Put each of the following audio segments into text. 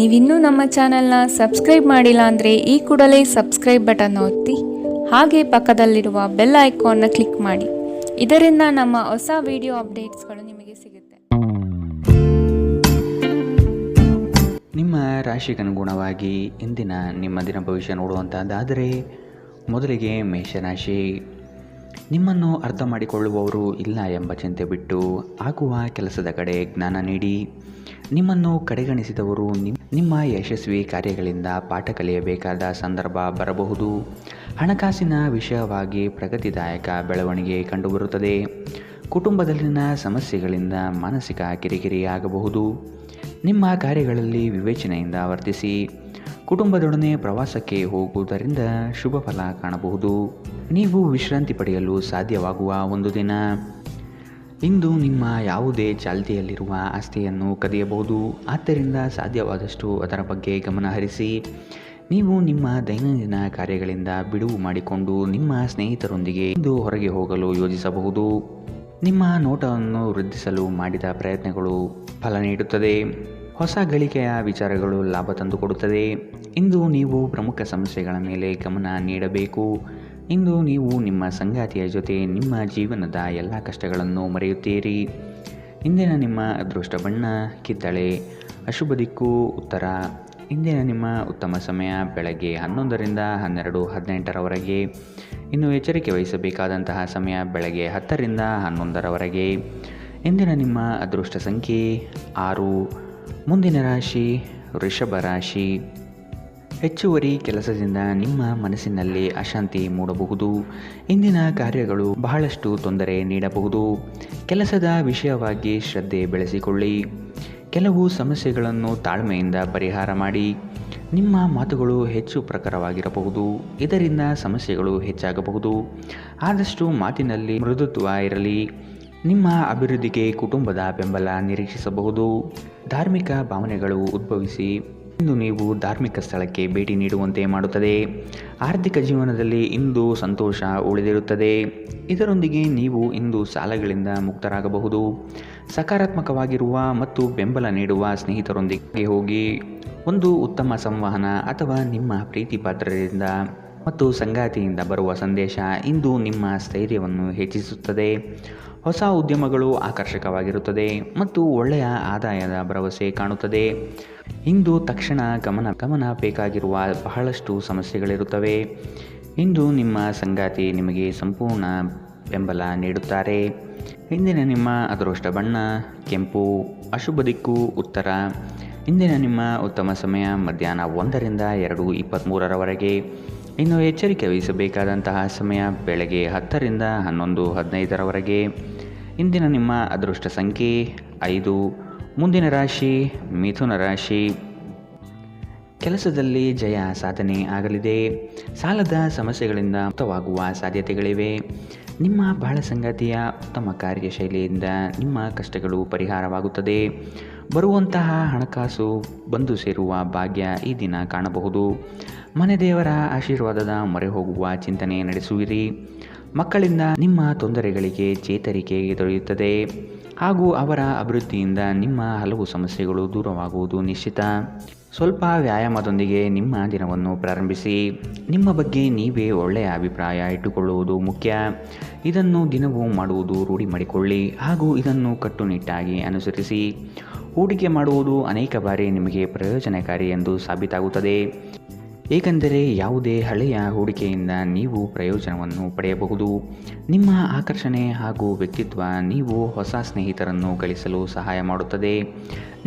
ನೀವಿನ್ನೂ ನಮ್ಮ ಚಾನೆಲ್ನ ಸಬ್ಸ್ಕ್ರೈಬ್ ಮಾಡಿಲ್ಲ ಅಂದರೆ ಈ ಕೂಡಲೇ ಸಬ್ಸ್ಕ್ರೈಬ್ ಬಟನ್ ಒತ್ತಿ ಹಾಗೆ ಪಕ್ಕದಲ್ಲಿರುವ ಬೆಲ್ ಐಕಾನ್ನ ಕ್ಲಿಕ್ ಮಾಡಿ. ಇದರಿಂದ ನಮ್ಮ ಹೊಸ ವಿಡಿಯೋ ಅಪ್ಡೇಟ್ಸ್ಗಳು ನಿಮಗೆ ಸಿಗುತ್ತೆ. ನಿಮ್ಮ ರಾಶಿಗನುಗುಣವಾಗಿ ಇಂದಿನ ನಿಮ್ಮ ದಿನ ಭವಿಷ್ಯ ನೋಡುವಂಥದ್ದಾದರೆ ಮೊದಲಿಗೆ ಮೇಷರಾಶಿ. ನಿಮ್ಮನ್ನು ಅರ್ಥ ಮಾಡಿಕೊಳ್ಳುವವರು ಇಲ್ಲ ಎಂಬ ಚಿಂತೆ ಬಿಟ್ಟು ಆಗುವ ಕೆಲಸದ ಕಡೆ ಜ್ಞಾನ ನೀಡಿ. ನಿಮ್ಮನ್ನು ಕಡೆಗಣಿಸಿದವರು ನಿಮ್ಮ ಯಶಸ್ವಿ ಕಾರ್ಯಗಳಿಂದ ಪಾಠ ಕಲಿಯಬೇಕಾದ ಸಂದರ್ಭ ಬರಬಹುದು. ಹಣಕಾಸಿನ ವಿಷಯವಾಗಿ ಪ್ರಗತಿದಾಯಕ ಬೆಳವಣಿಗೆ ಕಂಡುಬರುತ್ತದೆ. ಕುಟುಂಬದಲ್ಲಿನ ಸಮಸ್ಯೆಗಳಿಂದ ಮಾನಸಿಕ ಕಿರಿಕಿರಿ ಆಗಬಹುದು. ನಿಮ್ಮ ಕಾರ್ಯಗಳಲ್ಲಿ ವಿವೇಚನೆಯಿಂದ ವರ್ತಿಸಿ. ಕುಟುಂಬದೊಡನೆ ಪ್ರವಾಸಕ್ಕೆ ಹೋಗುವುದರಿಂದ ಶುಭ ಫಲ ಕಾಣಬಹುದು. ನೀವು ವಿಶ್ರಾಂತಿ ಪಡೆಯಲು ಸಾಧ್ಯವಾಗುವ ಒಂದು ದಿನ. ಇಂದು ನಿಮ್ಮ ಯಾವುದೇ ಚಾಲ್ತಿಯಲ್ಲಿರುವ ಆಸ್ತಿಯನ್ನು ಕದಿಯಬಹುದು. ಆದ್ದರಿಂದ ಸಾಧ್ಯವಾದಷ್ಟು ಅದರ ಬಗ್ಗೆ ಗಮನ ಹರಿಸಿ. ನೀವು ನಿಮ್ಮ ದೈನಂದಿನ ಕಾರ್ಯಗಳಿಂದ ಬಿಡುವು ಮಾಡಿಕೊಂಡು ನಿಮ್ಮ ಸ್ನೇಹಿತರೊಂದಿಗೆ ಇಂದು ಹೊರಗೆ ಹೋಗಲು ಯೋಜಿಸಬಹುದು. ನಿಮ್ಮ ನೋಟವನ್ನು ವೃದ್ಧಿಸಲು ಮಾಡಿದ ಪ್ರಯತ್ನಗಳು ಫಲ ನೀಡುತ್ತದೆ. ಹೊಸ ಗಳಿಕೆಯ ವಿಚಾರಗಳು ಲಾಭ ತಂದುಕೊಡುತ್ತದೆ. ಇಂದು ನೀವು ಪ್ರಮುಖ ಸಮಸ್ಯೆಗಳ ಮೇಲೆ ಗಮನ ನೀಡಬೇಕು. ಇಂದು ನೀವು ನಿಮ್ಮ ಸಂಗಾತಿಯ ಜೊತೆ ನಿಮ್ಮ ಜೀವನದ ಎಲ್ಲ ಕಷ್ಟಗಳನ್ನು ಮರೆಯುತ್ತೀರಿ. ಇಂದಿನ ನಿಮ್ಮ ಅದೃಷ್ಟ ಬಣ್ಣ ಕಿತ್ತಳೆ. ಅಶುಭ ದಿಕ್ಕು ಉತ್ತರ. ಇಂದಿನ ನಿಮ್ಮ ಉತ್ತಮ ಸಮಯ ಬೆಳಗ್ಗೆ 11ರಿಂದ 12:18ರವರೆಗೆ. ಇನ್ನು ಎಚ್ಚರಿಕೆ ವಹಿಸಬೇಕಾದಂತಹ ಸಮಯ ಬೆಳಗ್ಗೆ 10ರಿಂದ 11ರವರೆಗೆ. ಇಂದಿನ ನಿಮ್ಮ ಅದೃಷ್ಟ ಸಂಖ್ಯೆ 6. ಮುಂದಿನ ರಾಶಿ ವೃಷಭ ರಾಶಿ. ಹೆಚ್ಚುವರಿ ಕೆಲಸದಿಂದ ನಿಮ್ಮ ಮನಸ್ಸಿನಲ್ಲಿ ಅಶಾಂತಿ ಮೂಡಬಹುದು. ಇಂದಿನ ಕಾರ್ಯಗಳು ಬಹಳಷ್ಟು ತೊಂದರೆ ನೀಡಬಹುದು. ಕೆಲಸದ ವಿಷಯವಾಗಿ ಶ್ರದ್ಧೆ ಬೆಳೆಸಿಕೊಳ್ಳಿ. ಕೆಲವು ಸಮಸ್ಯೆಗಳನ್ನು ತಾಳ್ಮೆಯಿಂದ ಪರಿಹಾರ ಮಾಡಿ. ನಿಮ್ಮ ಮಾತುಗಳು ಹೆಚ್ಚು ಪ್ರಖರವಾಗಿರಬಹುದು. ಇದರಿಂದ ಸಮಸ್ಯೆಗಳು ಹೆಚ್ಚಾಗಬಹುದು. ಆದಷ್ಟು ಮಾತಿನಲ್ಲಿ ಮೃದುತ್ವ ಇರಲಿ. ನಿಮ್ಮ ಅಭಿವೃದ್ಧಿಗೆ ಕುಟುಂಬದ ಬೆಂಬಲ ನಿರೀಕ್ಷಿಸಬಹುದು. ಧಾರ್ಮಿಕ ಭಾವನೆಗಳು ಉದ್ಭವಿಸಿ ಇಂದು ನೀವು ಧಾರ್ಮಿಕ ಸ್ಥಳಕ್ಕೆ ಭೇಟಿ ನೀಡುವಂತೆ ಮಾಡುತ್ತದೆ. ಆರ್ಥಿಕ ಜೀವನದಲ್ಲಿ ಇಂದು ಸಂತೋಷ ಉಳಿದಿರುತ್ತದೆ. ಇದರೊಂದಿಗೆ ನೀವು ಇಂದು ಸಾಲಗಳಿಂದ ಮುಕ್ತರಾಗಬಹುದು. ಸಕಾರಾತ್ಮಕವಾಗಿರುವ ಮತ್ತು ಬೆಂಬಲ ನೀಡುವ ಸ್ನೇಹಿತರೊಂದಿಗೆ ಹೋಗಿ. ಒಂದು ಉತ್ತಮ ಸಂವಹನ ಅಥವಾ ನಿಮ್ಮ ಪ್ರೀತಿ ಪಾತ್ರರಿಂದ ಮತ್ತು ಸಂಗಾತಿಯಿಂದ ಬರುವ ಸಂದೇಶ ಇಂದು ನಿಮ್ಮ ಸ್ಥೈರ್ಯವನ್ನು ಹೆಚ್ಚಿಸುತ್ತದೆ. ಹೊಸ ಉದ್ಯಮಗಳು ಆಕರ್ಷಕವಾಗಿರುತ್ತದೆ ಮತ್ತು ಒಳ್ಳೆಯ ಆದಾಯದ ಭರವಸೆ ಕಾಣುತ್ತದೆ. ಇಂದು ತಕ್ಷಣ ಗಮನ ಬೇಕಾಗಿರುವ ಬಹಳಷ್ಟು ಸಮಸ್ಯೆಗಳಿರುತ್ತವೆ. ಇಂದು ನಿಮ್ಮ ಸಂಗಾತಿ ನಿಮಗೆ ಸಂಪೂರ್ಣ ಬೆಂಬಲ ನೀಡುತ್ತಾರೆ. ಇಂದಿನ ನಿಮ್ಮ ಅದೃಷ್ಟ ಬಣ್ಣ ಕೆಂಪು. ಅಶುಭ ದಿಕ್ಕು ಉತ್ತರ. ಇಂದಿನ ನಿಮ್ಮ ಉತ್ತಮ ಸಮಯ ಮಧ್ಯಾಹ್ನ 1ರಿಂದ 2:23ರವರೆಗೆ. ಇನ್ನು ಎಚ್ಚರಿಕೆ ವಹಿಸಬೇಕಾದಂತಹ ಸಮಯ ಬೆಳಗ್ಗೆ 10ರಿಂದ 11:15ರವರೆಗೆ. ಇಂದಿನ ನಿಮ್ಮ ಅದೃಷ್ಟ ಸಂಖ್ಯೆ 5. ಮುಂದಿನ ರಾಶಿ ಮಿಥುನ ರಾಶಿ. ಕೆಲಸದಲ್ಲಿ ಜಯ ಸಾಧನೆ ಆಗಲಿದೆ. ಸಾಲದ ಸಮಸ್ಯೆಗಳಿಂದ ಮುಕ್ತವಾಗುವ ಸಾಧ್ಯತೆಗಳಿವೆ. ನಿಮ್ಮ ಬಾಳ ಸಂಗಾತಿಯ ಉತ್ತಮ ಕಾರ್ಯಶೈಲಿಯಿಂದ ನಿಮ್ಮ ಕಷ್ಟಗಳು ಪರಿಹಾರವಾಗುತ್ತದೆ. ಬರುವಂತಹ ಹಣಕಾಸು ಬಂದು ಸೇರುವ ಭಾಗ್ಯ ಈ ದಿನ ಕಾಣಬಹುದು. ಮನೆ ದೇವರ ಆಶೀರ್ವಾದದ ಮೊರೆ ಹೋಗುವ ಚಿಂತನೆ ನಡೆಸುವಿರಿ. ಮಕ್ಕಳಿಂದ ನಿಮ್ಮ ತೊಂದರೆಗಳಿಗೆ ಚೇತರಿಕೆ ದೊರೆಯುತ್ತದೆ ಹಾಗೂ ಅವರ ಅಭಿವೃದ್ಧಿಯಿಂದ ನಿಮ್ಮ ಹಲವು ಸಮಸ್ಯೆಗಳು ದೂರವಾಗುವುದು ನಿಶ್ಚಿತ. ಸ್ವಲ್ಪ ವ್ಯಾಯಾಮದೊಂದಿಗೆ ನಿಮ್ಮ ದಿನವನ್ನು ಪ್ರಾರಂಭಿಸಿ. ನಿಮ್ಮ ಬಗ್ಗೆ ನೀವೇ ಒಳ್ಳೆಯ ಅಭಿಪ್ರಾಯ ಇಟ್ಟುಕೊಳ್ಳುವುದು ಮುಖ್ಯ. ಇದನ್ನು ದಿನವೂ ಮಾಡುವುದು ರೂಢಿ ಮಾಡಿಕೊಳ್ಳಿ ಹಾಗೂ ಇದನ್ನು ಕಟ್ಟುನಿಟ್ಟಾಗಿ ಅನುಸರಿಸಿ. ಹೂಡಿಕೆ ಮಾಡುವುದು ಅನೇಕ ಬಾರಿ ನಿಮಗೆ ಪ್ರಯೋಜನಕಾರಿ ಎಂದು ಸಾಬೀತಾಗುತ್ತದೆ. ಏಕೆಂದರೆ ಯಾವುದೇ ಹಳೆಯ ಹೂಡಿಕೆಯಿಂದ ನೀವು ಪ್ರಯೋಜನವನ್ನು ಪಡೆಯಬಹುದು. ನಿಮ್ಮ ಆಕರ್ಷಣೆ ಹಾಗೂ ವ್ಯಕ್ತಿತ್ವ ನೀವು ಹೊಸ ಸ್ನೇಹಿತರನ್ನು ಗಳಿಸಲು ಸಹಾಯ ಮಾಡುತ್ತದೆ.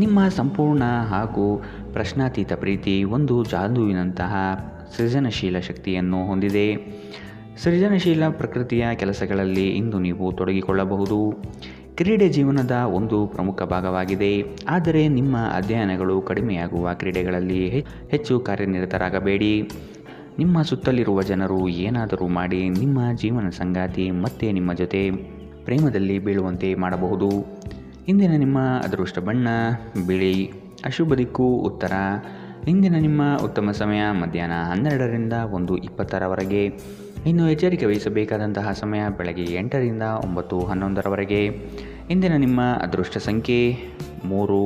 ನಿಮ್ಮ ಸಂಪೂರ್ಣ ಹಾಗೂ ಪ್ರಶ್ನಾತೀತ ಪ್ರೀತಿ ಒಂದು ಜಾದುವಿನಂತಹ ಸೃಜನಶೀಲ ಶಕ್ತಿಯನ್ನು ಹೊಂದಿದೆ. ಸೃಜನಶೀಲ ಪ್ರಕೃತಿಯ ಕೆಲಸಗಳಲ್ಲಿ ಇಂದು ನೀವು ತೊಡಗಿಕೊಳ್ಳಬಹುದು. ಕ್ರೀಡೆ ಜೀವನದ ಒಂದು ಪ್ರಮುಖ ಭಾಗವಾಗಿದೆ. ಆದರೆ ನಿಮ್ಮ ಅಧ್ಯಯನಗಳು ಕಡಿಮೆಯಾಗುವ ಕ್ರೀಡೆಗಳಲ್ಲಿ ಹೆಚ್ಚು ಕಾರ್ಯನಿರತರಾಗಬೇಡಿ. ನಿಮ್ಮ ಸುತ್ತಲಿರುವ ಜನರು ಏನಾದರೂ ಮಾಡಿ ನಿಮ್ಮ ಜೀವನ ಸಂಗಾತಿ ಮತ್ತೆ ನಿಮ್ಮ ಜೊತೆ ಪ್ರೇಮದಲ್ಲಿ ಬೀಳುವಂತೆ ಮಾಡಬಹುದು. ಇಂದಿನ ನಿಮ್ಮ ಅದೃಷ್ಟ ಬಣ್ಣ ಬಿಳಿ. ಅಶುಭ ದಿಕ್ಕು ಉತ್ತರ. ಇಂದಿನ ನಿಮ್ಮ ಉತ್ತಮ ಸಮಯ ಮಧ್ಯಾಹ್ನ 12ರಿಂದ 1:20ರವರೆಗೆ. ಇನ್ನು ಎಚ್ಚರಿಕೆ ವಹಿಸಬೇಕಾದಂತಹ ಸಮಯ ಬೆಳಗ್ಗೆ 8ರಿಂದ 9:11ರವರೆಗೆ. ಇಂದಿನ ನಿಮ್ಮ ಅದೃಷ್ಟ ಸಂಖ್ಯೆ 3.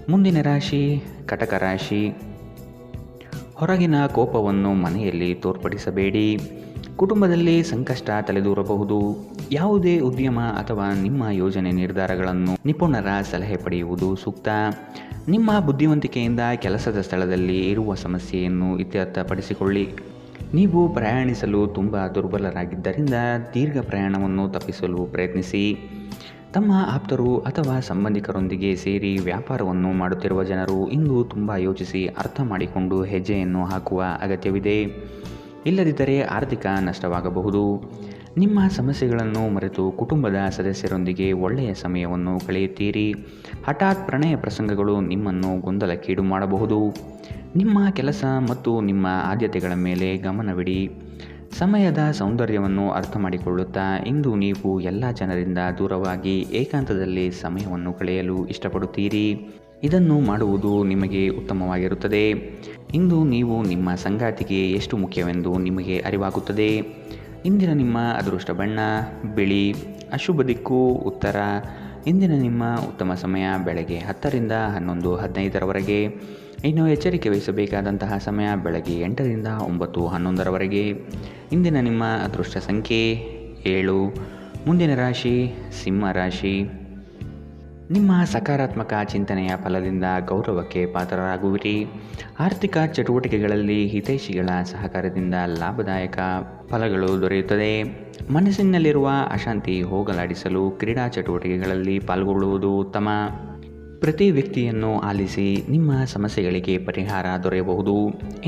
ಮುಂದಿನ ರಾಶಿ ಕಟಕ ರಾಶಿ. ಹೊರಗಿನ ಕೋಪವನ್ನು ಮನೆಯಲ್ಲಿ ತೋರ್ಪಡಿಸಬೇಡಿ. ಕುಟುಂಬದಲ್ಲಿ ಸಂಕಷ್ಟ ತಲೆದೂರಬಹುದು. ಯಾವುದೇ ಉದ್ಯಮ ಅಥವಾ ನಿಮ್ಮ ಯೋಜನೆ ನಿರ್ಧಾರಗಳನ್ನು ನಿಪುಣರ ಸಲಹೆ ಪಡೆಯುವುದು ಸೂಕ್ತ. ನಿಮ್ಮ ಬುದ್ಧಿವಂತಿಕೆಯಿಂದ ಕೆಲಸದ ಸ್ಥಳದಲ್ಲಿ ಇರುವ ಸಮಸ್ಯೆಯನ್ನು ಇತ್ಯರ್ಥಪಡಿಸಿಕೊಳ್ಳಿ. ನೀವು ಪ್ರಯಾಣಿಸಲು ತುಂಬ ದುರ್ಬಲರಾಗಿದ್ದರಿಂದ ದೀರ್ಘ ಪ್ರಯಾಣವನ್ನು ತಪ್ಪಿಸಲು ಪ್ರಯತ್ನಿಸಿ. ತಮ್ಮ ಆಪ್ತರು ಅಥವಾ ಸಂಬಂಧಿಕರೊಂದಿಗೆ ಸೇರಿ ವ್ಯಾಪಾರವನ್ನು ಮಾಡುತ್ತಿರುವ ಜನರು ಇಂದು ತುಂಬ ಯೋಚಿಸಿ ಅರ್ಥ ಮಾಡಿಕೊಂಡು ಹೆಜ್ಜೆಯನ್ನು ಹಾಕುವ ಅಗತ್ಯವಿದೆ. ಇಲ್ಲದಿದ್ದರೆ ಆರ್ಥಿಕ ನಷ್ಟವಾಗಬಹುದು. ನಿಮ್ಮ ಸಮಸ್ಯೆಗಳನ್ನು ಮರೆತು ಕುಟುಂಬದ ಸದಸ್ಯರೊಂದಿಗೆ ಒಳ್ಳೆಯ ಸಮಯವನ್ನು ಕಳೆಯುತ್ತೀರಿ. ಹಠಾತ್ ಪ್ರಣಯ ಪ್ರಸಂಗಗಳು ನಿಮ್ಮನ್ನು ಗೊಂದಲಕ್ಕೀಡು ಮಾಡಬಹುದು. ನಿಮ್ಮ ಕೆಲಸ ಮತ್ತು ನಿಮ್ಮ ಆದ್ಯತೆಗಳ ಮೇಲೆ ಗಮನವಿಡಿ. ಸಮಯದ ಸೌಂದರ್ಯವನ್ನು ಅರ್ಥ ಮಾಡಿಕೊಳ್ಳುತ್ತಾ ಇಂದು ನೀವು ಎಲ್ಲ ಜನರಿಂದ ದೂರವಾಗಿ ಏಕಾಂತದಲ್ಲಿ ಸಮಯವನ್ನು ಕಳೆಯಲು ಇಷ್ಟಪಡುತ್ತೀರಿ. ಇದನ್ನು ಮಾಡುವುದು ನಿಮಗೆ ಉತ್ತಮವಾಗಿರುತ್ತದೆ. ಇಂದು ನೀವು ನಿಮ್ಮ ಸಂಗಾತಿಗೆ ಎಷ್ಟು ಮುಖ್ಯವೆಂದು ನಿಮಗೆ ಅರಿವಾಗುತ್ತದೆ. ಇಂದಿನ ನಿಮ್ಮ ಅದೃಷ್ಟ ಬಣ್ಣ ಬಿಳಿ. ಅಶುಭ ದಿಕ್ಕು ಉತ್ತರ. ಇಂದಿನ ನಿಮ್ಮ ಉತ್ತಮ ಸಮಯ ಬೆಳಗ್ಗೆ 10 ರಿಂದ 11:15 ಇನ್ನು ಎಚ್ಚರಿಕೆ ವಹಿಸಬೇಕಾದಂತಹ ಸಮಯ ಬೆಳಗ್ಗೆ 8 ರಿಂದ 9:11 ಇಂದಿನ ನಿಮ್ಮ ಅದೃಷ್ಟ ಸಂಖ್ಯೆ 7. ಮುಂದಿನ ರಾಶಿ ಸಿಂಹ ರಾಶಿ. ನಿಮ್ಮ ಸಕಾರಾತ್ಮಕ ಚಿಂತನೆಯ ಫಲದಿಂದ ಗೌರವಕ್ಕೆ ಪಾತ್ರರಾಗುವಿರಿ. ಆರ್ಥಿಕ ಚಟುವಟಿಕೆಗಳಲ್ಲಿ ಹಿತೈಷಿಗಳ ಸಹಕಾರದಿಂದ ಲಾಭದಾಯಕ ಫಲಗಳು ದೊರೆಯುತ್ತದೆ. ಮನಸ್ಸಿನಲ್ಲಿರುವ ಅಶಾಂತಿ ಹೋಗಲಾಡಿಸಲು ಕ್ರೀಡಾ ಚಟುವಟಿಕೆಗಳಲ್ಲಿ ಪಾಲ್ಗೊಳ್ಳುವುದು ಉತ್ತಮ. ಪ್ರತಿ ವ್ಯಕ್ತಿಯನ್ನು ಆಲಿಸಿ ನಿಮ್ಮ ಸಮಸ್ಯೆಗಳಿಗೆ ಪರಿಹಾರ ದೊರೆಯಬಹುದು.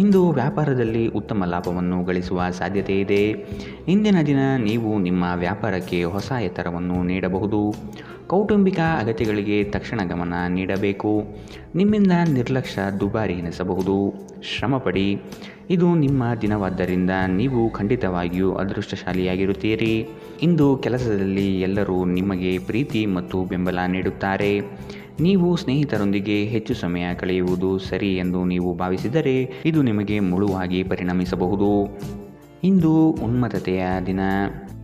ಇಂದು ವ್ಯಾಪಾರದಲ್ಲಿ ಉತ್ತಮ ಲಾಭವನ್ನು ಗಳಿಸುವ ಸಾಧ್ಯತೆ ಇದೆ. ಇಂದಿನ ದಿನ ನೀವು ನಿಮ್ಮ ವ್ಯಾಪಾರಕ್ಕೆ ಹೊಸ ಎತ್ತರವನ್ನು ನೀಡಬಹುದು. ಕೌಟುಂಬಿಕ ಅಗತ್ಯಗಳಿಗೆ ತಕ್ಷಣ ಗಮನ ನೀಡಬೇಕು. ನಿಮ್ಮಿಂದ ನಿರ್ಲಕ್ಷ್ಯ ದುಬಾರಿ ಎನಿಸಬಹುದು. ಶ್ರಮಪಡಿ. ಇದು ನಿಮ್ಮ ದಿನವಾದ್ದರಿಂದ ನೀವು ಖಂಡಿತವಾಗಿಯೂ ಅದೃಷ್ಟಶಾಲಿಯಾಗಿರುತ್ತೀರಿ. ಇಂದು ಕೆಲಸದಲ್ಲಿ ಎಲ್ಲರೂ ನಿಮಗೆ ಪ್ರೀತಿ ಮತ್ತು ಬೆಂಬಲ ನೀಡುತ್ತಾರೆ. ನೀವು ಸ್ನೇಹಿತರೊಂದಿಗೆ ಹೆಚ್ಚು ಸಮಯ ಕಳೆಯುವುದು ಸರಿ ಎಂದು ನೀವು ಭಾವಿಸಿದರೆ ಇದು ನಿಮಗೆ ಮುಳುವಾಗಿ ಪರಿಣಮಿಸಬಹುದು. ಇಂದು ಉನ್ಮತ್ತತೆಯ ದಿನ.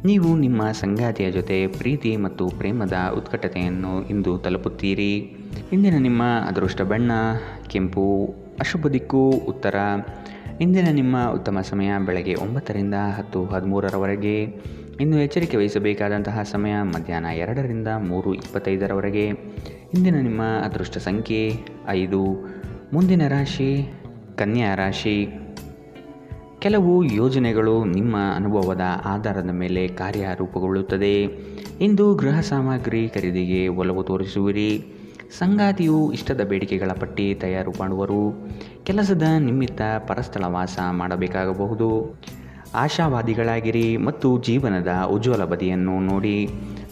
ನೀವು ನಿಮ್ಮ ಸಂಗಾತಿಯ ಜೊತೆ ಪ್ರೀತಿ ಮತ್ತು ಪ್ರೇಮದ ಉತ್ಕಟತೆಯನ್ನು ಇಂದು ತಲುಪುತ್ತೀರಿ. ಇಂದಿನ ನಿಮ್ಮ ಅದೃಷ್ಟ ಬಣ್ಣ ಕೆಂಪು. ಅಶುಭ ದಿಕ್ಕು ಉತ್ತರ. ಇಂದಿನ ನಿಮ್ಮ ಉತ್ತಮ ಸಮಯ ಬೆಳಗ್ಗೆ 9 ರಿಂದ 10:13 ಇನ್ನು ಎಚ್ಚರಿಕೆ ವಹಿಸಬೇಕಾದಂತಹ ಸಮಯ ಮಧ್ಯಾಹ್ನ 2 ರಿಂದ 3:25 ಇಂದಿನ ನಿಮ್ಮ ಅದೃಷ್ಟ ಸಂಖ್ಯೆ 5. ಮುಂದಿನ ರಾಶಿ ಕನ್ಯಾ ರಾಶಿ. ಕೆಲವು ಯೋಜನೆಗಳು ನಿಮ್ಮ ಅನುಭವದ ಆಧಾರದ ಮೇಲೆ ಕಾರ್ಯರೂಪಗೊಳ್ಳುತ್ತದೆ. ಇಂದು ಗೃಹ ಸಾಮಗ್ರಿ ಖರೀದಿಗೆ ಒಲವು ತೋರಿಸುವಿರಿ. ಸಂಗಾತಿಯು ಇಷ್ಟದ ಬೇಡಿಕೆಗಳ ಪಟ್ಟಿ ತಯಾರು ಮಾಡುವರು. ಕೆಲಸದ ನಿಮಿತ್ತ ಪರಸ್ಥಳವಾಸ ಮಾಡಬೇಕಾಗಬಹುದು. ಆಶಾವಾದಿಗಳಾಗಿರಿ ಮತ್ತು ಜೀವನದ ಉಜ್ವಲ ಬದಿಯನ್ನು ನೋಡಿ.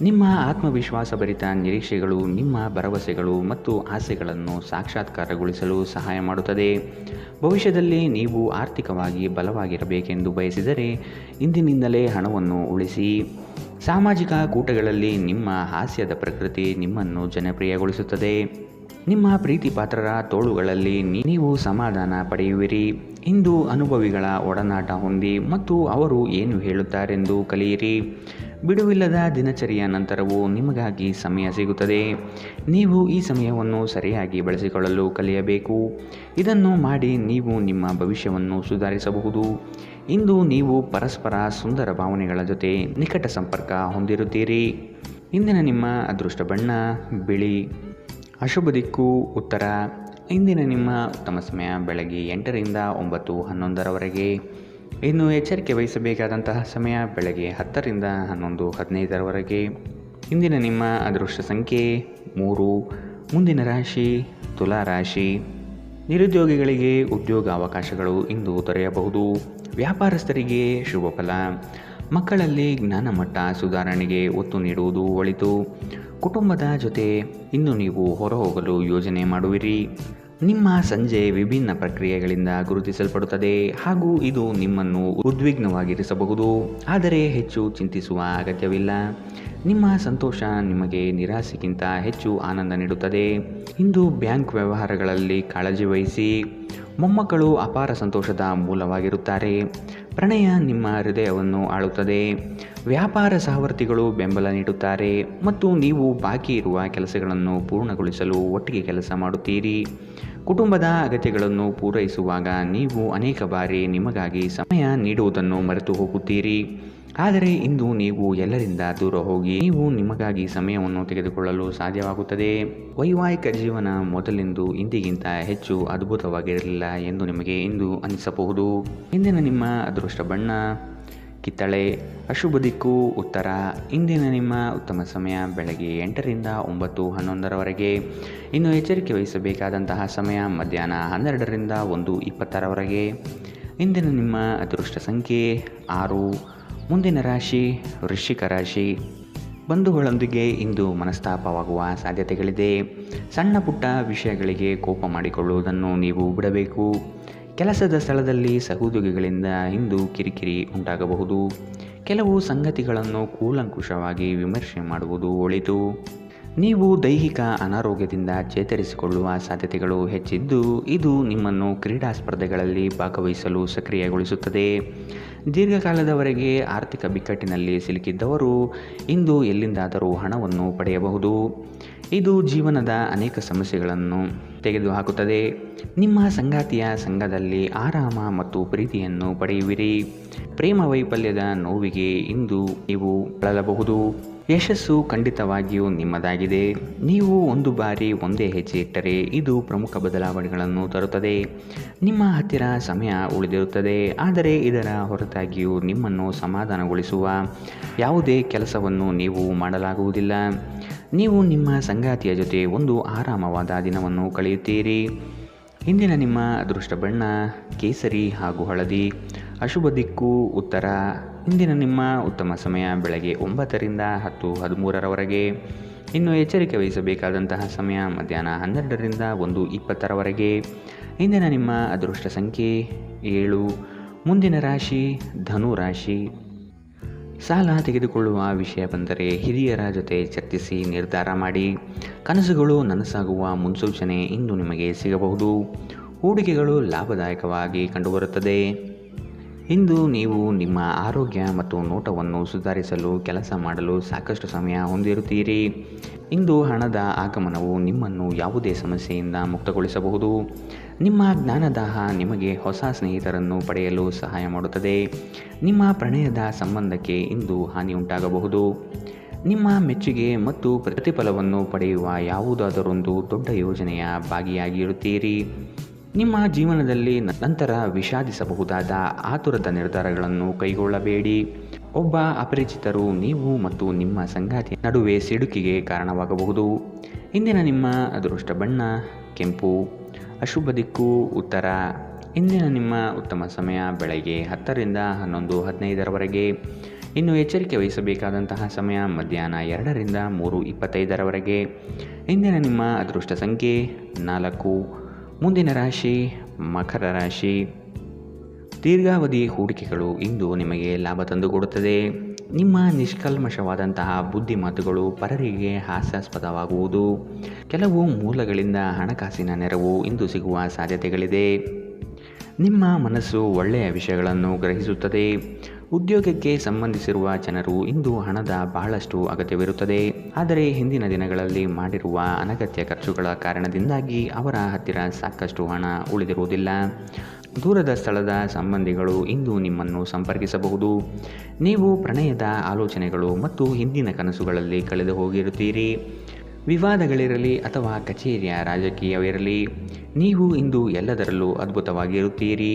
ನಿಮ್ಮ ಆತ್ಮವಿಶ್ವಾಸಭರಿತ ನಿರೀಕ್ಷೆಗಳು ನಿಮ್ಮ ಭರವಸೆಗಳು ಮತ್ತು ಆಸೆಗಳನ್ನು ಸಾಕ್ಷಾತ್ಕಾರಗೊಳಿಸಲು ಸಹಾಯ ಮಾಡುತ್ತದೆ. ಭವಿಷ್ಯದಲ್ಲಿ ನೀವು ಆರ್ಥಿಕವಾಗಿ ಬಲವಾಗಿರಬೇಕೆಂದು ಬಯಸಿದರೆ ಇಂದಿನಿಂದಲೇ ಹಣವನ್ನು ಉಳಿಸಿ. ಸಾಮಾಜಿಕ ಕೂಟಗಳಲ್ಲಿ ನಿಮ್ಮ ಹಾಸ್ಯದ ಪ್ರಕೃತಿ ನಿಮ್ಮನ್ನು ಜನಪ್ರಿಯಗೊಳಿಸುತ್ತದೆ. ನಿಮ್ಮ ಪ್ರೀತಿ ಪಾತ್ರರ ತೋಳುಗಳಲ್ಲಿ ನೀವು ಸಮಾಧಾನ ಪಡೆಯುವಿರಿ. ಇಂದು ಅನುಭವಿಗಳ ಒಡನಾಟ ಹೊಂದಿ ಮತ್ತು ಅವರು ಏನು ಹೇಳುತ್ತಾರೆಂದು ಕಲಿಯಿರಿ. ಬಿಡುವಿಲ್ಲದ ದಿನಚರಿಯ ನಂತರವೂ ನಿಮಗಾಗಿ ಸಮಯ ಸಿಗುತ್ತದೆ. ನೀವು ಈ ಸಮಯವನ್ನು ಸರಿಯಾಗಿ ಬಳಸಿಕೊಳ್ಳಲು ಕಲಿಯಬೇಕು. ಇದನ್ನು ಮಾಡಿ ನೀವು ನಿಮ್ಮ ಭವಿಷ್ಯವನ್ನು ಸುಧಾರಿಸಬಹುದು. ಇಂದು ನೀವು ಪರಸ್ಪರ ಸುಂದರ ಭಾವನೆಗಳ ಜೊತೆ ನಿಕಟ ಸಂಪರ್ಕ ಹೊಂದಿರುತ್ತೀರಿ. ಇಂದಿನ ನಿಮ್ಮ ಅದೃಷ್ಟ ಬಣ್ಣ ಬಿಳಿ. ಅಶುಭ ದಿಕ್ಕು ಉತ್ತರ. ಇಂದಿನ ನಿಮ್ಮ ಉತ್ತಮ ಸಮಯ ಬೆಳಗ್ಗೆ 8 ರಿಂದ 9:11 ಇನ್ನು ಎಚ್ಚರಿಕೆ ವಹಿಸಬೇಕಾದಂತಹ ಸಮಯ ಬೆಳಗ್ಗೆ 10 ರಿಂದ 11:15 ಇಂದಿನ ನಿಮ್ಮ ಅದೃಷ್ಟ ಸಂಖ್ಯೆ 3. ಮುಂದಿನ ರಾಶಿ ತುಲಾ ರಾಶಿ. ನಿರುದ್ಯೋಗಿಗಳಿಗೆ ಉದ್ಯೋಗ ಅವಕಾಶಗಳು ಇಂದು ದೊರೆಯಬಹುದು. ವ್ಯಾಪಾರಸ್ಥರಿಗೆ ಶುಭ ಫಲ. ಮಕ್ಕಳಲ್ಲಿ ಜ್ಞಾನಮಟ್ಟ ಸುಧಾರಣೆಗೆ ಒತ್ತು ನೀಡುವುದು ಒಳಿತು. ಕುಟುಂಬದ ಜೊತೆ ಇಂದು ನೀವು ಹೊರಹೋಗಲು ಯೋಜನೆ ಮಾಡುವಿರಿ. ನಿಮ್ಮ ಸಂಜೆ ವಿಭಿನ್ನ ಪ್ರಕ್ರಿಯೆಗಳಿಂದ ಗುರುತಿಸಲ್ಪಡುತ್ತದೆ ಹಾಗೂ ಇದು ನಿಮ್ಮನ್ನು ಉದ್ವಿಗ್ನವಾಗಿರಿಸಬಹುದು. ಆದರೆ ಹೆಚ್ಚು ಚಿಂತಿಸುವ ಅಗತ್ಯವಿಲ್ಲ. ನಿಮ್ಮ ಸಂತೋಷ ನಿಮಗೆ ನಿರಾಸೆಗಿಂತ ಹೆಚ್ಚು ಆನಂದ ನೀಡುತ್ತದೆ. ಇಂದು ಬ್ಯಾಂಕ್ ವ್ಯವಹಾರಗಳಲ್ಲಿ ಕಾಳಜಿ ವಹಿಸಿ. ಮೊಮ್ಮಕ್ಕಳು ಅಪಾರ ಸಂತೋಷದ ಮೂಲವಾಗಿರುತ್ತಾರೆ. ಪ್ರಣಯ ನಿಮ್ಮ ಹೃದಯವನ್ನು ಆಳುತ್ತದೆ. ವ್ಯಾಪಾರ ಸಹವರ್ತಿಗಳು ಬೆಂಬಲ ನೀಡುತ್ತಾರೆ ಮತ್ತು ನೀವು ಬಾಕಿ ಇರುವ ಕೆಲಸಗಳನ್ನು ಪೂರ್ಣಗೊಳಿಸಲು ಒಟ್ಟಿಗೆ ಕೆಲಸ ಮಾಡುತ್ತೀರಿ. ಕುಟುಂಬದ ಅಗತ್ಯಗಳನ್ನು ಪೂರೈಸುವಾಗ ನೀವು ಅನೇಕ ಬಾರಿ ನಿಮಗಾಗಿ ಸಮಯ ನೀಡುವುದನ್ನು ಮರೆತು ಹೋಗುತ್ತೀರಿ. ಆದರೆ ಇಂದು ನೀವು ಎಲ್ಲರಿಂದ ದೂರ ಹೋಗಿ ನೀವು ನಿಮಗಾಗಿ ಸಮಯವನ್ನು ತೆಗೆದುಕೊಳ್ಳಲು ಸಾಧ್ಯವಾಗುತ್ತದೆ. ವೈವಾಹಿಕ ಜೀವನ ಮೊದಲೆಂದು ಇಂದಿಗಿಂತ ಹೆಚ್ಚು ಅದ್ಭುತವಾಗಿರಲಿಲ್ಲ ಎಂದು ನಿಮಗೆ ಇಂದು ಅನಿಸಬಹುದು. ಇಂದಿನ ನಿಮ್ಮ ಅದೃಷ್ಟ ಬಣ್ಣ ಕಿತ್ತಳೆ. ಅಶುಭ ದಿಕ್ಕು ಉತ್ತರ. ಇಂದಿನ ನಿಮ್ಮ ಉತ್ತಮ ಸಮಯ ಬೆಳಗ್ಗೆ 8ರಿಂದ 9:11ರವರೆಗೆ. ಇನ್ನು ಎಚ್ಚರಿಕೆ ವಹಿಸಬೇಕಾದಂತಹ ಸಮಯ ಮಧ್ಯಾಹ್ನ 12ರಿಂದ 1:20ರವರೆಗೆ. ಇಂದಿನ ನಿಮ್ಮ ಅದೃಷ್ಟ ಸಂಖ್ಯೆ 6. ಮುಂದಿನ ರಾಶಿ ವೃಶ್ಚಿಕ ರಾಶಿ. ಬಂಧುಗಳೊಂದಿಗೆ ಇಂದು ಮನಸ್ತಾಪವಾಗುವ ಸಾಧ್ಯತೆಗಳಿದೆ. ಸಣ್ಣ ಪುಟ್ಟ ವಿಷಯಗಳಿಗೆ ಕೋಪ ಮಾಡಿಕೊಳ್ಳುವುದನ್ನು ನೀವು ಬಿಡಬೇಕು. ಕೆಲಸದ ಸ್ಥಳದಲ್ಲಿ ಸಹೋದ್ಯೋಗಿಗಳಿಂದ ಇಂದು ಕಿರಿಕಿರಿ ಉಂಟಾಗಬಹುದು. ಕೆಲವು ಸಂಗತಿಗಳನ್ನು ಕೂಲಂಕುಷವಾಗಿ ವಿಮರ್ಶೆ ಮಾಡುವುದು ಒಳಿತು. ನೀವು ದೈಹಿಕ ಅನಾರೋಗ್ಯದಿಂದ ಚೇತರಿಸಿಕೊಳ್ಳುವ ಸಾಧ್ಯತೆಗಳು ಹೆಚ್ಚಿದ್ದು, ಇದು ನಿಮ್ಮನ್ನು ಕ್ರೀಡಾ ಸ್ಪರ್ಧೆಗಳಲ್ಲಿ ಭಾಗವಹಿಸಲು ಸಕ್ರಿಯಗೊಳಿಸುತ್ತದೆ. ದೀರ್ಘಕಾಲದವರೆಗೆ ಆರ್ಥಿಕ ಬಿಕ್ಕಟ್ಟಿನಲ್ಲಿ ಸಿಲುಕಿದ್ದವರು ಇಂದು ಎಲ್ಲಿಂದಾದರೂ ಹಣವನ್ನು ಪಡೆಯಬಹುದು. ಇದು ಜೀವನದ ಅನೇಕ ಸಮಸ್ಯೆಗಳನ್ನು ತೆಗೆದುಹಾಕುತ್ತದೆ. ನಿಮ್ಮ ಸಂಗಾತಿಯ ಸಂಘದಲ್ಲಿ ಆರಾಮ ಮತ್ತು ಪ್ರೀತಿಯನ್ನು ಪಡೆಯುವಿರಿ. ಪ್ರೇಮ ವೈಫಲ್ಯದ ನೋವಿಗೆ ಇಂದು ನೀವು ಬಳಲಬಹುದು. ಯಶಸ್ಸು ಖಂಡಿತವಾಗಿಯೂ ನಿಮ್ಮದಾಗಿದೆ. ನೀವು ಒಂದು ಬಾರಿ ಒಂದೇ ಹೆಜ್ಜೆ ಇಟ್ಟರೆ ಇದು ಪ್ರಮುಖ ಬದಲಾವಣೆಗಳನ್ನು ತರುತ್ತದೆ. ನಿಮ್ಮ ಹತ್ತಿರ ಸಮಯ ಉಳಿದಿರುತ್ತದೆ, ಆದರೆ ಇದರ ಹೊರತಾಗಿಯೂ ನಿಮ್ಮನ್ನು ಸಮಾಧಾನಗೊಳಿಸುವ ಯಾವುದೇ ಕೆಲಸವನ್ನು ನೀವು ಮಾಡಲಾಗುವುದಿಲ್ಲ. ನೀವು ನಿಮ್ಮ ಸಂಗಾತಿಯ ಜೊತೆ ಒಂದು ಆರಾಮವಾದ ದಿನವನ್ನು ಕಳೆಯುತ್ತೀರಿ. ಇಂದಿನ ನಿಮ್ಮ ಅದೃಷ್ಟ ಬಣ್ಣ ಕೇಸರಿ ಹಾಗೂ ಹಳದಿ. ಅಶುಭ ದಿಕ್ಕು ಉತ್ತರ. ಇಂದಿನ ನಿಮ್ಮ ಉತ್ತಮ ಸಮಯ ಬೆಳಗ್ಗೆ 9ರಿಂದ 10:13ರವರೆಗೆ. ಇನ್ನು ಎಚ್ಚರಿಕೆ ವಹಿಸಬೇಕಾದಂತಹ ಸಮಯ ಮಧ್ಯಾಹ್ನ 12ರಿಂದ 1:20ರವರೆಗೆ. ಇಂದಿನ ನಿಮ್ಮ ಅದೃಷ್ಟ ಸಂಖ್ಯೆ 7. ಮುಂದಿನ ರಾಶಿ ಧನು ರಾಶಿ. ಸಾಲ ತೆಗೆದುಕೊಳ್ಳುವ ವಿಷಯ ಬಂದರೆ ಹಿರಿಯರ ಜೊತೆ ಚರ್ಚಿಸಿ ನಿರ್ಧಾರ ಮಾಡಿ. ಕನಸುಗಳು ನನಸಾಗುವ ಮುನ್ಸೂಚನೆ ಇಂದು ನಿಮಗೆ ಸಿಗಬಹುದು. ಹೂಡಿಕೆಗಳು ಲಾಭದಾಯಕವಾಗಿ ಕಂಡುಬರುತ್ತದೆ. ಇಂದು ನೀವು ನಿಮ್ಮ ಆರೋಗ್ಯ ಮತ್ತು ನೋಟವನ್ನು ಸುಧಾರಿಸಲು ಕೆಲಸ ಮಾಡಲು ಸಾಕಷ್ಟು ಸಮಯ ಹೊಂದಿರುತ್ತೀರಿ. ಇಂದು ಹಣದ ಆಗಮನವು ನಿಮ್ಮನ್ನು ಯಾವುದೇ ಸಮಸ್ಯೆಯಿಂದ ಮುಕ್ತಗೊಳಿಸಬಹುದು. ನಿಮ್ಮ ಜ್ಞಾನದಾಹ ನಿಮಗೆ ಹೊಸ ಸ್ನೇಹಿತರನ್ನು ಪಡೆಯಲು ಸಹಾಯ ಮಾಡುತ್ತದೆ. ನಿಮ್ಮ ಪ್ರಣಯದ ಸಂಬಂಧಕ್ಕೆ ಇಂದು ಹಾನಿಯುಂಟಾಗಬಹುದು. ನಿಮ್ಮ ಮೆಚ್ಚುಗೆ ಮತ್ತು ಪ್ರತಿಫಲವನ್ನು ಪಡೆಯುವ ಯಾವುದಾದರೊಂದು ದೊಡ್ಡ ಯೋಜನೆಯ ಭಾಗಿಯಾಗಿರುತ್ತೀರಿ. ನಿಮ್ಮ ಜೀವನದಲ್ಲಿ ನಂತರ ವಿಷಾದಿಸಬಹುದಾದ ಆತುರದ ನಿರ್ಧಾರಗಳನ್ನು ಕೈಗೊಳ್ಳಬೇಡಿ. ಒಬ್ಬ ಅಪರಿಚಿತರು ನೀವು ಮತ್ತು ನಿಮ್ಮ ಸಂಗಾತಿಯ ನಡುವೆ ಸಿಡುಕಿಗೆ ಕಾರಣವಾಗಬಹುದು. ಇಂದಿನ ನಿಮ್ಮ ಅದೃಷ್ಟ ಬಣ್ಣ ಕೆಂಪು. ಅಶುಭ ದಿಕ್ಕು ಉತ್ತರ. ಇಂದಿನ ನಿಮ್ಮ ಉತ್ತಮ ಸಮಯ ಬೆಳಗ್ಗೆ 10ರಿಂದ 11:15ರವರೆಗೆ. ಇನ್ನು ಎಚ್ಚರಿಕೆ ವಹಿಸಬೇಕಾದಂತಹ ಸಮಯ ಮಧ್ಯಾಹ್ನ 2ರಿಂದ 3:25ರವರೆಗೆ. ಇಂದಿನ ನಿಮ್ಮ ಅದೃಷ್ಟ ಸಂಖ್ಯೆ 4. ಮುಂದಿನ ರಾಶಿ ಮಕರ ರಾಶಿ. ದೀರ್ಘಾವಧಿ ಹೂಡಿಕೆಗಳು ಇಂದು ನಿಮಗೆ ಲಾಭ ತಂದುಕೊಡುತ್ತದೆ. ನಿಮ್ಮ ನಿಷ್ಕಲ್ಮಶವಾದಂತಹ ಬುದ್ಧಿಮಾತುಗಳು ಪರರಿಗೆ ಹಾಸ್ಯಾಸ್ಪದವಾಗುವುದು. ಕೆಲವು ಮೂಲಗಳಿಂದ ಹಣಕಾಸಿನ ನೆರವು ಇಂದು ಸಿಗುವ ಸಾಧ್ಯತೆಗಳಿದೆ. ನಿಮ್ಮ ಮನಸ್ಸು ಒಳ್ಳೆಯ ವಿಷಯಗಳನ್ನು ಗ್ರಹಿಸುತ್ತದೆ. ಉದ್ಯೋಗಕ್ಕೆ ಸಂಬಂಧಿಸಿರುವ ಜನರು ಇಂದು ಹಣದ ಬಹಳಷ್ಟು ಅಗತ್ಯವಿರುತ್ತದೆ. ಆದರೆ ಹಿಂದಿನ ದಿನಗಳಲ್ಲಿ ಮಾಡಿರುವ ಅನಗತ್ಯ ಖರ್ಚುಗಳ ಕಾರಣದಿಂದಾಗಿ ಅವರ ಹತ್ತಿರ ಸಾಕಷ್ಟು ಹಣ ಉಳಿದಿರುವುದಿಲ್ಲ. ದೂರದ ಸ್ಥಳದ ಸಂಬಂಧಿಗಳು ಇಂದು ನಿಮ್ಮನ್ನು ಸಂಪರ್ಕಿಸಬಹುದು. ನೀವು ಪ್ರಣಯದ ಆಲೋಚನೆಗಳು ಮತ್ತು ಹಿಂದಿನ ಕನಸುಗಳಲ್ಲಿ ಕಳೆದು ಹೋಗಿರುತ್ತೀರಿ. ವಿವಾದಗಳಿರಲಿ ಅಥವಾ ಕಚೇರಿಯ ರಾಜಕೀಯವಿರಲಿ, ನೀವು ಇಂದು ಎಲ್ಲದರಲ್ಲೂ ಅದ್ಭುತವಾಗಿರುತ್ತೀರಿ.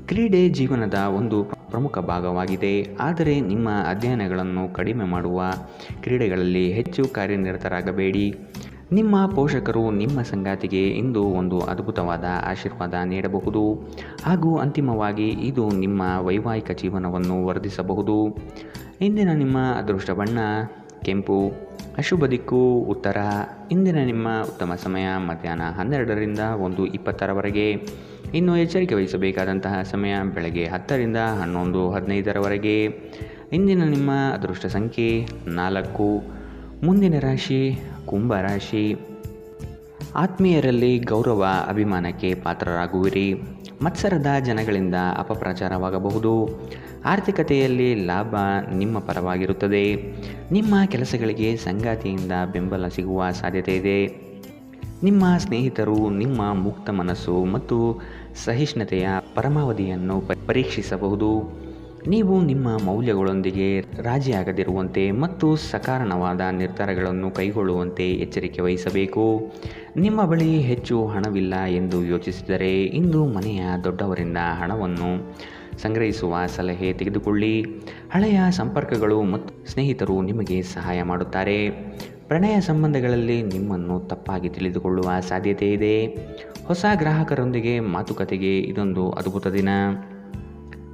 ಕ್ರೀಡೆ ಜೀವನದ ಒಂದು ಪ್ರಮುಖ ಭಾಗವಾಗಿದೆ, ಆದರೆ ನಿಮ್ಮ ಅಧ್ಯಯನಗಳನ್ನು ಕಡಿಮೆ ಮಾಡುವ ಕ್ರೀಡೆಗಳಲ್ಲಿ ಹೆಚ್ಚು ಕಾರ್ಯನಿರತರಾಗಬೇಡಿ. ನಿಮ್ಮ ಪೋಷಕರು ನಿಮ್ಮ ಸಂಗಾತಿಗೆ ಇಂದು ಒಂದು ಅದ್ಭುತವಾದ ಆಶೀರ್ವಾದ ನೀಡಬಹುದು ಹಾಗೂ ಅಂತಿಮವಾಗಿ ಇದು ನಿಮ್ಮ ವೈವಾಹಿಕ ಜೀವನವನ್ನು ವರ್ಧಿಸಬಹುದು. ಇಂದಿನ ನಿಮ್ಮ ಅದೃಷ್ಟ ಬಣ್ಣ ಕೆಂಪು. ಅಶುಭ ದಿಕ್ಕು ಉತ್ತರ. ಇಂದಿನ ನಿಮ್ಮ ಉತ್ತಮ ಸಮಯ ಮಧ್ಯಾಹ್ನ 12ರಿಂದ 1:20ರವರೆಗೆ. ಇನ್ನು ಎಚ್ಚರಿಕೆ ವಹಿಸಬೇಕಾದಂತಹ ಸಮಯ ಬೆಳಗ್ಗೆ 10ರಿಂದ 11:15ರವರೆಗೆ. ಇಂದಿನ ನಿಮ್ಮ ಅದೃಷ್ಟ ಸಂಖ್ಯೆ 4. ಮುಂದಿನ ರಾಶಿ ಕುಂಭರಾಶಿ. ಆತ್ಮೀಯರಲ್ಲಿ ಗೌರವ ಅಭಿಮಾನಕ್ಕೆ ಪಾತ್ರರಾಗುವಿರಿ. ಮತ್ಸರದ ಜನಗಳಿಂದ ಅಪಪ್ರಚಾರವಾಗಬಹುದು. ಆರ್ಥಿಕತೆಯಲ್ಲಿ ಲಾಭ ನಿಮ್ಮ ಪರವಾಗಿರುತ್ತದೆ. ನಿಮ್ಮ ಕೆಲಸಗಳಿಗೆ ಸಂಗಾತಿಯಿಂದ ಬೆಂಬಲ ಸಿಗುವ ಸಾಧ್ಯತೆ ಇದೆ. ನಿಮ್ಮ ಸ್ನೇಹಿತರು ನಿಮ್ಮ ಮುಕ್ತ ಮನಸ್ಸು ಮತ್ತು ಸಹಿಷ್ಣುತೆಯ ಪರಮಾವಧಿಯನ್ನು ಪರೀಕ್ಷಿಸಬಹುದು. ನೀವು ನಿಮ್ಮ ಮೌಲ್ಯಗಳೊಂದಿಗೆ ರಾಜಿಯಾಗದಿರುವಂತೆ ಮತ್ತು ಸಕಾರಣವಾದ ನಿರ್ಧಾರಗಳನ್ನು ಕೈಗೊಳ್ಳುವಂತೆ ಎಚ್ಚರಿಕೆ ವಹಿಸಬೇಕು. ನಿಮ್ಮ ಬಳಿ ಹೆಚ್ಚು ಹಣವಿಲ್ಲ ಎಂದು ಯೋಚಿಸಿದರೆ ಇಂದು ಮನೆಯ ದೊಡ್ಡವರಿಂದ ಹಣವನ್ನು ಸಂಗ್ರಹಿಸುವ ಸಲಹೆ ತೆಗೆದುಕೊಳ್ಳಿ. ಹಳೆಯ ಸಂಪರ್ಕಗಳು ಮತ್ತು ಸ್ನೇಹಿತರು ನಿಮಗೆ ಸಹಾಯ ಮಾಡುತ್ತಾರೆ. ಪ್ರಣಯ ಸಂಬಂಧಗಳಲ್ಲಿ ನಿಮ್ಮನ್ನು ತಪ್ಪಾಗಿ ತಿಳಿದುಕೊಳ್ಳುವ ಸಾಧ್ಯತೆ ಇದೆ. ಹೊಸ ಗ್ರಾಹಕರೊಂದಿಗೆ ಮಾತುಕತೆಗೆ ಇದೊಂದು ಅದ್ಭುತ ದಿನ.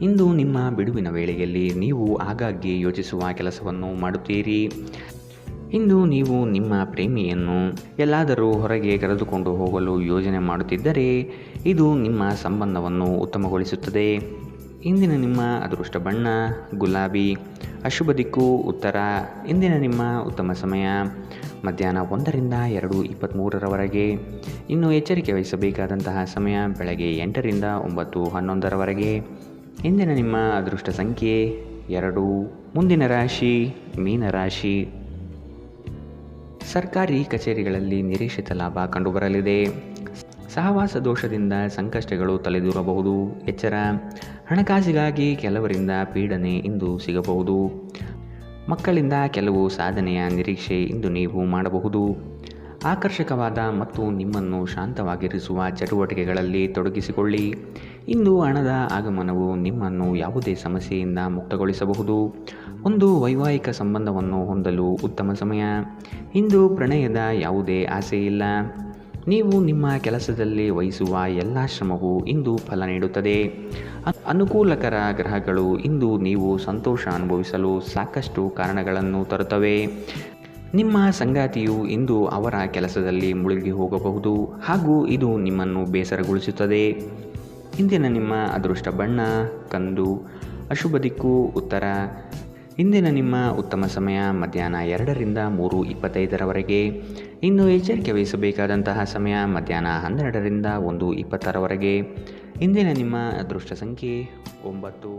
ಇಂದು ನಿಮ್ಮ ಬಿಡುವಿನ ವೇಳೆಯಲ್ಲಿ ನೀವು ಆಗಾಗ್ಗೆ ಯೋಚಿಸುವ ಕೆಲಸವನ್ನು ಮಾಡುತ್ತೀರಿ. ಇಂದು ನೀವು ನಿಮ್ಮ ಪ್ರೇಮಿಯನ್ನು ಎಲ್ಲಾದರೂ ಹೊರಗೆ ಕರೆದುಕೊಂಡು ಹೋಗಲು ಯೋಜನೆ ಮಾಡುತ್ತಿದ್ದರೆ ಇದು ನಿಮ್ಮ ಸಂಬಂಧವನ್ನು ಉತ್ತಮಗೊಳಿಸುತ್ತದೆ. ಇಂದಿನ ನಿಮ್ಮ ಅದೃಷ್ಟ ಬಣ್ಣ ಗುಲಾಬಿ. ಅಶುಭ ದಿಕ್ಕು ಉತ್ತರ. ಇಂದಿನ ನಿಮ್ಮ ಉತ್ತಮ ಸಮಯ ಮಧ್ಯಾಹ್ನ 1ರಿಂದ 2:23ರವರೆಗೆ. ಇನ್ನು ಎಚ್ಚರಿಕೆ ವಹಿಸಬೇಕಾದಂತಹ ಸಮಯ ಬೆಳಗ್ಗೆ 8ರಿಂದ 9:11ರವರೆಗೆ. ಇಂದಿನ ನಿಮ್ಮ ಅದೃಷ್ಟ ಸಂಖ್ಯೆ 2. ಮುಂದಿನ ರಾಶಿ ಮೀನರಾಶಿ. ಸರ್ಕಾರಿ ಕಚೇರಿಗಳಲ್ಲಿ ನಿರೀಕ್ಷಿತ ಲಾಭ ಕಂಡುಬರಲಿದೆ. ಸಹವಾಸ ದೋಷದಿಂದ ಸಂಕಷ್ಟಗಳು ತಲೆದೂರಬಹುದು. ಎಚ್ಚರ. ಹಣಕಾಸಿಗಾಗಿ ಕೆಲವರಿಂದ ಪೀಡನೆ ಇಂದು ಸಿಗಬಹುದು. ಮಕ್ಕಳಿಂದ ಕೆಲವು ಸಾಧನೆಯ ನಿರೀಕ್ಷೆ ಇಂದು ನೀವು ಮಾಡಬಹುದು. ಆಕರ್ಷಕವಾದ ಮತ್ತು ನಿಮ್ಮನ್ನು ಶಾಂತವಾಗಿರಿಸುವ ಚಟುವಟಿಕೆಗಳಲ್ಲಿ ತೊಡಗಿಸಿಕೊಳ್ಳಿ. ಇಂದು ಹಣದ ಆಗಮನವು ನಿಮ್ಮನ್ನು ಯಾವುದೇ ಸಮಸ್ಯೆಯಿಂದ ಮುಕ್ತಗೊಳಿಸಬಹುದು. ಒಂದು ವೈವಾಹಿಕ ಸಂಬಂಧವನ್ನು ಹೊಂದಲು ಉತ್ತಮ ಸಮಯ. ಇಂದು ಪ್ರಣಯದ ಯಾವುದೇ ಆಸೆ ಇಲ್ಲ. ನೀವು ನಿಮ್ಮ ಕೆಲಸದಲ್ಲಿ ವಹಿಸುವ ಎಲ್ಲ ಶ್ರಮವು ಇಂದು ಫಲ ನೀಡುತ್ತದೆ. ಅನುಕೂಲಕರ ಗ್ರಹಗಳು ಇಂದು ನೀವು ಸಂತೋಷ ಅನುಭವಿಸಲು ಸಾಕಷ್ಟು ಕಾರಣಗಳನ್ನು ತರುತ್ತವೆ. ನಿಮ್ಮ ಸಂಗಾತಿಯು ಇಂದು ಅವರ ಕೆಲಸದಲ್ಲಿ ಮುಳುಗಿ ಹೋಗಬಹುದು ಹಾಗೂ ಇದು ನಿಮ್ಮನ್ನು ಬೇಸರಗೊಳಿಸುತ್ತದೆ. ಇಂದಿನ ನಿಮ್ಮ ಅದೃಷ್ಟ ಬಣ್ಣ ಕಂದು. ಅಶುಭ ದಿಕ್ಕು ಉತ್ತರ. ಇಂದಿನ ನಿಮ್ಮ ಉತ್ತಮ ಸಮಯ ಮಧ್ಯಾಹ್ನ 2ರಿಂದ 3:25ರವರೆಗೆ. ಇನ್ನು ಎಚ್ಚರಿಕೆ ವಹಿಸಬೇಕಾದಂತಹ ಸಮಯ ಮಧ್ಯಾಹ್ನ 12ರಿಂದ 1:20ರವರೆಗೆ. ಇಂದಿನ ನಿಮ್ಮ ಅದೃಷ್ಟ ಸಂಖ್ಯೆ 9.